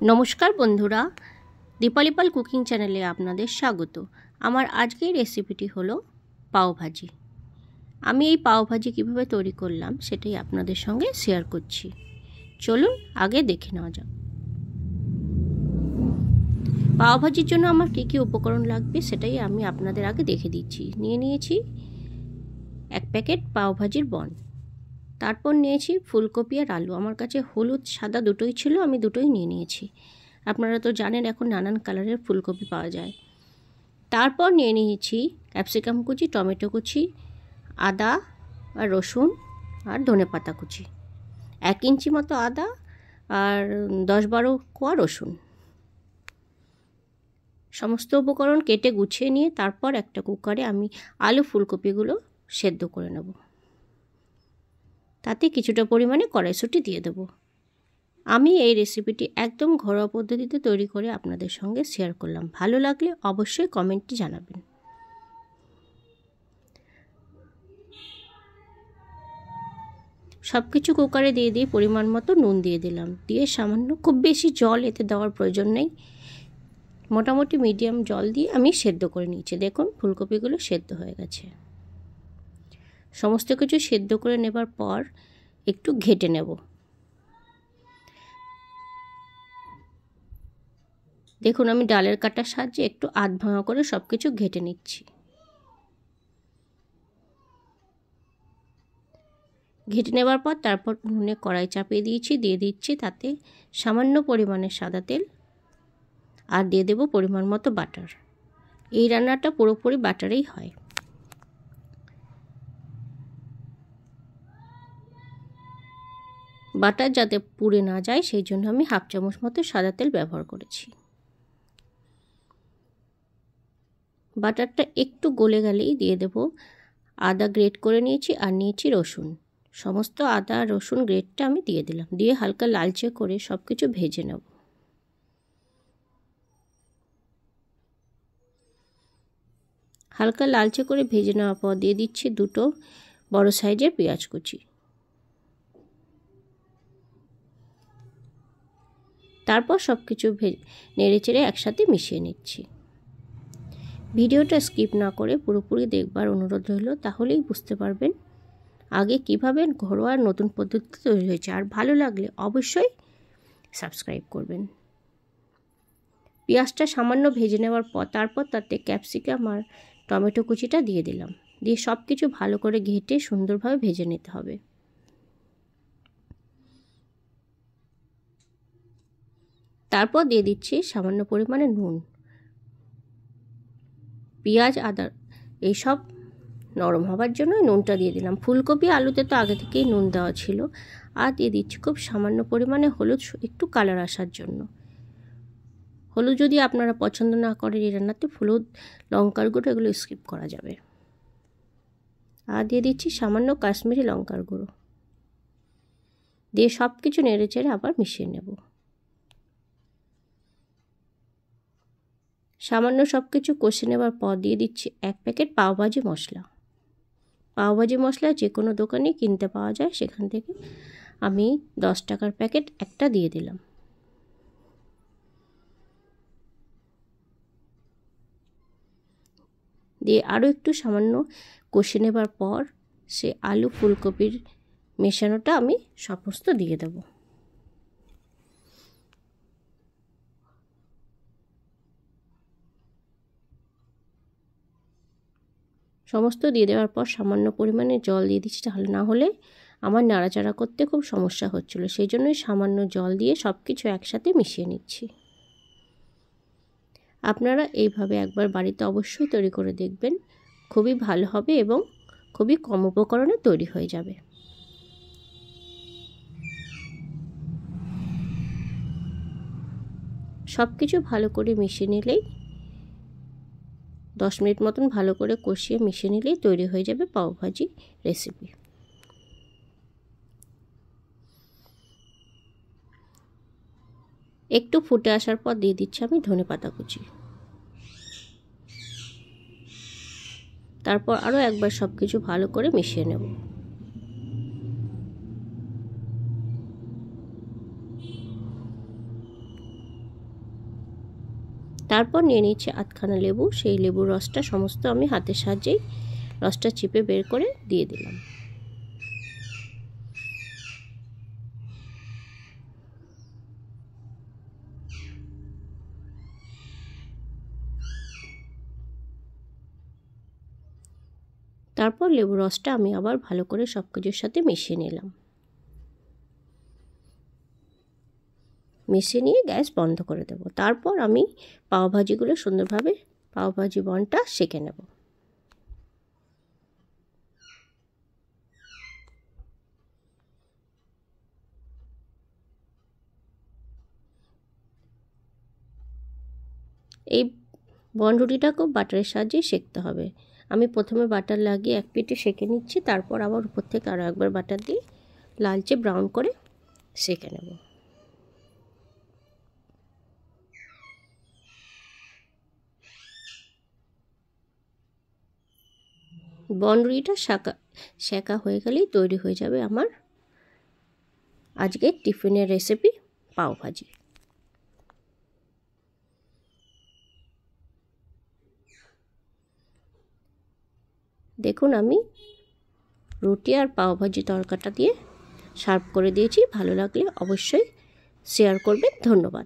নমস্কার বন্ধুরা, দীপালি পাল কুকিং চ্যানেলে আপনাদের স্বাগত। আমার আজকের রেসিপিটি হলো পাওভাজি। আমি এই পাওভাজি কিভাবে তৈরি করলাম সেটাই আপনাদের সঙ্গে শেয়ার করছি। চলুন আগে দেখে নেওয়া যাক। পাওভাজির জন্য আমার কী কী উপকরণ লাগবে সেটাই আমি আপনাদের আগে দেখে দিচ্ছি। নিয়ে নিয়েছি 1 প্যাকেট পাওভাজির বন, তারপর নিয়েছি ফুলকপি আর আলু। আমার কাছে হলুদ সাদা দুটোই ছিল, আমি দুটোই নিয়ে নিয়েছি। আপনারা তো জানেন এখন নানান কালারের ফুলকপি পাওয়া যায়। তারপর নিয়ে নিয়েছি ক্যাপসিকাম কুচি, টমেটো কুচি, আদা আর রসুন আর ধনেপাতা কুচি, 1 ইঞ্চি মতো আদা আর 10-12 কোয়া রসুন। সমস্ত উপকরণ কেটে গুছিয়ে নিয়ে তারপর একটা কুকারে আমি আলু ফুলকপিগুলো সেদ্ধ করে নেব। তাতে কিছুটা পরিমাণে কড়াইশুঁটি দিয়ে দেব। আমি এই রেসিপিটি একদম ঘরোয়া পদ্ধতিতে তৈরি করে আপনাদের সঙ্গে শেয়ার করলাম। ভালো লাগলে অবশ্যই কমেন্টে জানাবেন। সব কিছু কুকারে দিয়ে পরিমাণ মতো নুন দিয়ে দিলাম। দিয়ে সামান্য, খুব বেশি জল এতে দেওয়ার প্রয়োজন নেই, মোটামুটি মিডিয়াম জল দিয়ে আমি সেদ্ধ করে নিয়েছি। দেখুন ফুলকপিগুলো সেদ্ধ হয়ে গেছে। সমস্ত কিছু সেদ্ধ করে নেবার পর একটু ঘেটে নেব। দেখুন আমি ডালের কাটার সাহায্যে একটু আধ ভাঙা করে সব কিছু ঘেটে নিচ্ছি। ঘেটে নেবার পর তারপর উনুনে কড়াই চাপিয়ে দিয়েছি। দিয়ে দিচ্ছি তাতে সামান্য পরিমাণে সাদা তেল আর দিয়ে দেব পরিমাণ মতো বাটার। এই রান্নাটা পুরোপুরি বাটারেই হয়। বাটার যাতে পুড়ে না যায় সেই জন্য আমি 1/2 চামচ মতো সাদা তেল ব্যবহার করেছি। বাটারটা একটু গলে গেলেই দিয়ে দেব আদা গ্রেট করে নিয়েছি আর নিয়েছি রসুন। সমস্ত আদা রসুন গ্রেটটা আমি দিয়ে দিলাম। দিয়ে হালকা লালচে করে সব কিছু ভেজে নেব। হালকা লালচে করে ভেজে নেওয়ার পর দিয়ে দিচ্ছি 2 বড় সাইজের পেঁয়াজ কুচি। তারপর সব কিছু নেড়ে চেড়ে একসাথে মিশিয়ে নিচ্ছি। ভিডিওটা স্কিপ না করে পুরোপুরি দেখবার অনুরোধ রইল, তাহলেই বুঝতে পারবেন আগে কিভাবে ঘরোয়া নতুন পদ্ধতিতে তৈরি হয়েছে। আর ভালো লাগলে অবশ্যই সাবস্ক্রাইব করবেন। পেঁয়াজটা সামান্য ভেজে নেওয়ার পর তারপর তাতে ক্যাপসিকাম আর টমেটো কুচিটা দিয়ে দিলাম। দিয়ে সব কিছু ভালো করে ঘেটে সুন্দরভাবে ভেজে নিতে হবে। তারপর দিয়ে দিচ্ছি সামান্য পরিমাণে নুন। পেঁয়াজ আদা এইসব নরম হবার জন্য নুনটা দিয়ে দিলাম। ফুলকপি আলুতে তো আগে থেকেই নুন দেওয়া ছিল। আর দিয়ে দিচ্ছি খুব সামান্য পরিমাণে হলুদ, একটু কালার আসার জন্য। হলুদ যদি আপনারা পছন্দ না করেন এই রান্নাতে, হলুদ লঙ্কার গুঁড়ো এগুলো স্কিপ করা যাবে। আর দিয়ে দিচ্ছি সামান্য কাশ্মীরি লঙ্কার গুঁড়ো। দিয়ে সব কিছু নেড়ে চেড়ে আবার মিশিয়ে নেব। সামান্য সব কিছু কষে নেবার পর দিয়ে দিচ্ছি 1 প্যাকেট পাওভাজি মশলা। পাওভাজি মশলা যে কোনো দোকানে কিনতে পাওয়া যায়, সেখান থেকে আমি 10 টাকার প্যাকেট একটা দিয়ে দিলাম। দিয়ে আরও একটু সামান্য কষে নেবার পর সে আলু ফুলকপির মেশানোটা আমি সমস্ত দিয়ে দেব। সমস্ত দিয়ে দেওয়ার পর সামান্য পরিমাণে জল দিয়ে দিচ্ছি, তাহলে না হলে আমার নাড়াচাড়া করতে খুব সমস্যা হচ্ছিল। সেই জন্যই সামান্য জল দিয়ে সব কিছু একসাথে মিশিয়ে নিচ্ছি। আপনারা এইভাবে একবার বাড়িতে অবশ্যই তৈরি করে দেখবেন, খুবই ভালো হবে এবং খুবই কম উপকরণে তৈরি হয়ে যাবে। সব কিছু ভালো করে মিশিয়ে নিলেই 10 মিনিট মতন ভালো করে কষিয়ে মিশিয়ে নিলেই তৈরি হয়ে যাবে পাওভাজি রেসিপি। একটু ফুটে আসার পর দিয়ে দিচ্ছি আমি ধনেপাতা কুচি। তারপর আরও একবার সব কিছু ভালো করে মিশিয়ে নেব। তারপর নিয়ে নিচ্ছি আধখানা লেবু। সেই লেবুর রসটা সমস্ত আমি হাতের সাহায্যেই রসটা চিপে বের করে দিয়ে দিলাম। তারপর লেবুর রসটা আমি আবার ভালো করে সব কিছুর সাথে মিশিয়ে নিলাম। মিশিয়ে নিয়ে গ্যাস বন্ধ করে দেব। তারপর আমি পাওভাজিগুলো সুন্দরভাবে পাওভাজি বনটা সেঁকে নেব। এই বনরুটিটাকেও বাটারের সাহায্যে সেঁকতে হবে। আমি প্রথমে বাটার লাগিয়ে এক পিঠে সেঁকে নিচ্ছি, তারপর আবার উপর থেকে আরও একবার বাটার দিয়ে লালচে ব্রাউন করে সেঁকে নেব। বনরুটিটা সেঁকা হয়ে গেলেই তৈরি হয়ে যাবে আমার আজকের টিফিনের রেসিপি পাওভাজি। দেখুন আমি রুটি আর পাওভাজি তরকাটা দিয়ে সার্ভ করে দিয়েছি। ভালো লাগলে অবশ্যই শেয়ার করবেন। ধন্যবাদ।